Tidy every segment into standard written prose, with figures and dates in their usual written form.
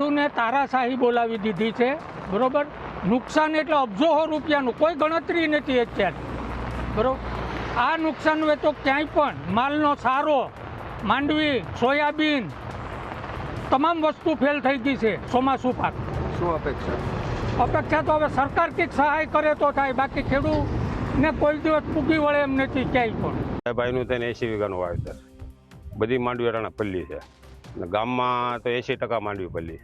ને તારાશાહી બોલાવી દીધી છે, બરોબર. નુકસાન એટલે અબજો રૂપિયાનું, કોઈ ગણતરી નથી અત્યારે, બરોબર. આ નુકસાન હોય તો ક્યાંય પણ માલનો સારો, માંડવી, સોયાબીન, તમામ વસ્તુ ફેલ થઈ ગઈ છે. ચોમાસું પાક શું અપેક્ષા તો હવે સરકાર કંઈક સહાય કરે તો થાય, બાકી ખેડૂતને કોઈ દિવસ પૂગી વળે એમ નથી ક્યાંય પણ. ભાઈનું તેને 80 વીઘાનું વાવેતર, બધી માંડવી અટાણા પલ્લી છે અને ગામમાં તો 80% માંડવી પલ્લી.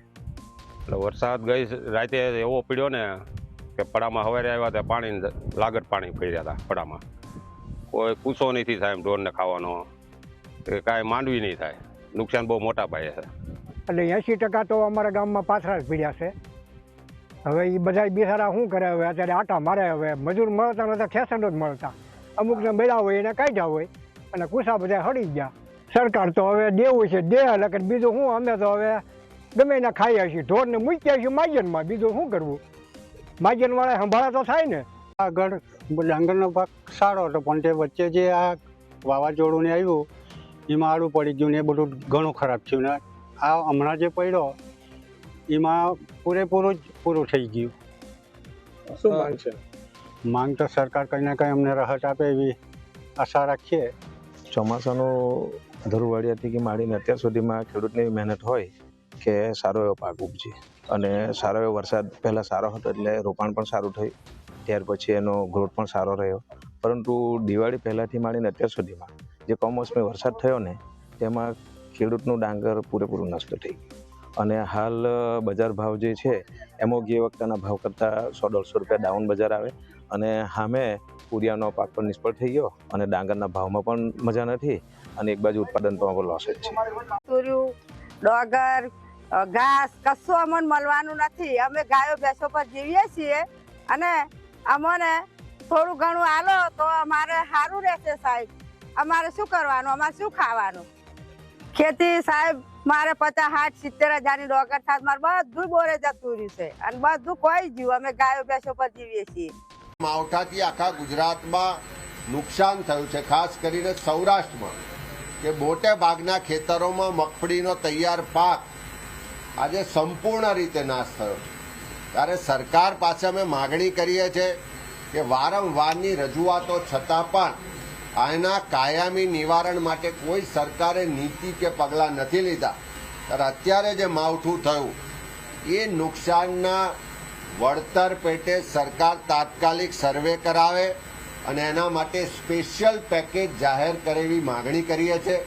એટલે વરસાદ ગઈ રાતે એવો પડ્યો ને કે પડામાં સવારે આવ્યા ત્યાં પાણી લાગત પાણી પડ્યા હતા પડામાં. કોઈ કૂસો નથી થાય એમ ઢોરને ખાવાનો, કે કાંઈ માંડવી નહીં થાય. નુકસાન બહુ મોટા પાયે છે. એટલે 80% તો અમારા ગામમાં પાથરા જ પીડ્યા છે. હવે એ બધા બિચારા શું કરે, હવે અત્યારે આટા મારે, હવે મજૂર મળતા નતા, ખેસણ જ મળતા, અમુકને બેડા હોય એને કાઢ્યા હોય અને કુસા બધા હળી ગયા. સરકાર તો હવે દેવું છે દે, એટલે બીજું શું, અમે તો હવે ગમે એને ખાઈએ છીએ, ઢોરને મૂક્યા છીએ માજનમાં, બીજું શું કરવું, માજન વાળા સંભાળા તો થાય ને. આગળ ડાંગરનો પાક સારો હતો, પણ તે વચ્ચે જે આ વાવાઝોડું ને આવ્યું એમાં આડું પડી ગયું ને એ બધું ઘણું ખરાબ થયું ને આ હમણાં જે પડ્યો એમાં પૂરું થઈ ગયું. શું માંગ છે? માંગ તો સરકાર કંઈ ના કંઈ અમને રાહત આપે એવી આશા રાખીએ. ચોમાસાનું ધરુવાડિયાથી કે માંડીને અત્યાર સુધીમાં ખેડૂતની મહેનત હોય કે સારો એવો પાક ઉપજે, અને સારો એવો વરસાદ પહેલાં સારો હતો એટલે રોપાણ પણ સારું થયું, ત્યાર પછી એનો ગ્રોથ પણ સારો રહ્યો. પરંતુ દિવાળી પહેલાંથી માંડીને અત્યાર સુધીમાં જે કમોસમી વરસાદ થયો ને તેમાં ખેડૂતનું ડાંગર પૂરેપૂરું નષ્ટ થઈ ગયું. અને હાલ બજાર ભાવ જે છે એમાં ગઈ વખતના ભાવ કરતાં 100-150 રૂપિયા ડાઉન બજાર આવે, અને સામે પૂરિયાનો પાક પણ નિષ્ફળ થઈ ગયો અને ડાંગરના ભાવમાં પણ મજા નથી, અને એક બાજુ ઉત્પાદન પણ લોસ જ છે. તુર્યું, ડોગર, ઘાસ કશું અમને મળવાનું નથી. અમે ગાયો ભેંસો પર જીવીએ છીએ અને અમને થોડું ઘણું આલો તો અમારે સારું રહેશે સાહેબ. અમારે શું કરવાનું, અમારે શું ખાવાનું? ખેતી સાહેબ મારે 50-60-70 હજારની ડોગર થાય, મારે બધું બોરે જતું રહ્યું છે અને બધું કોઈ જ્યું. અમે ગાયો ભેંસો પર જીવીએ છીએ. માવઠાથી આખા ગુજરાતમાં નુકસાન થયું છે, ખાસ કરીને સૌરાષ્ટ્રમાં, કે મોટે ભાગના ખેતરોમાં મગફળીનો તૈયાર પાક આજે સંપૂર્ણ રીતે નાશ થયો છે. ત્યારે સરકાર પાસે અમે માગણી કરીએ છીએ કે વારંવારની રજૂઆતો છતાં પણ આના કાયમી નિવારણ માટે કોઈ સરકારે નીતિ કે પગલાં નથી લીધા. ત્યારે અત્યારે જે માવઠું થયું એ નુકસાનના વળતર પેટે સરકાર તાત્કાલિક સર્વે કરાવે અને એના માટે સ્પેશિયલ પેકેજ જાહેર કરે એવી માગણી કરીએ છીએ.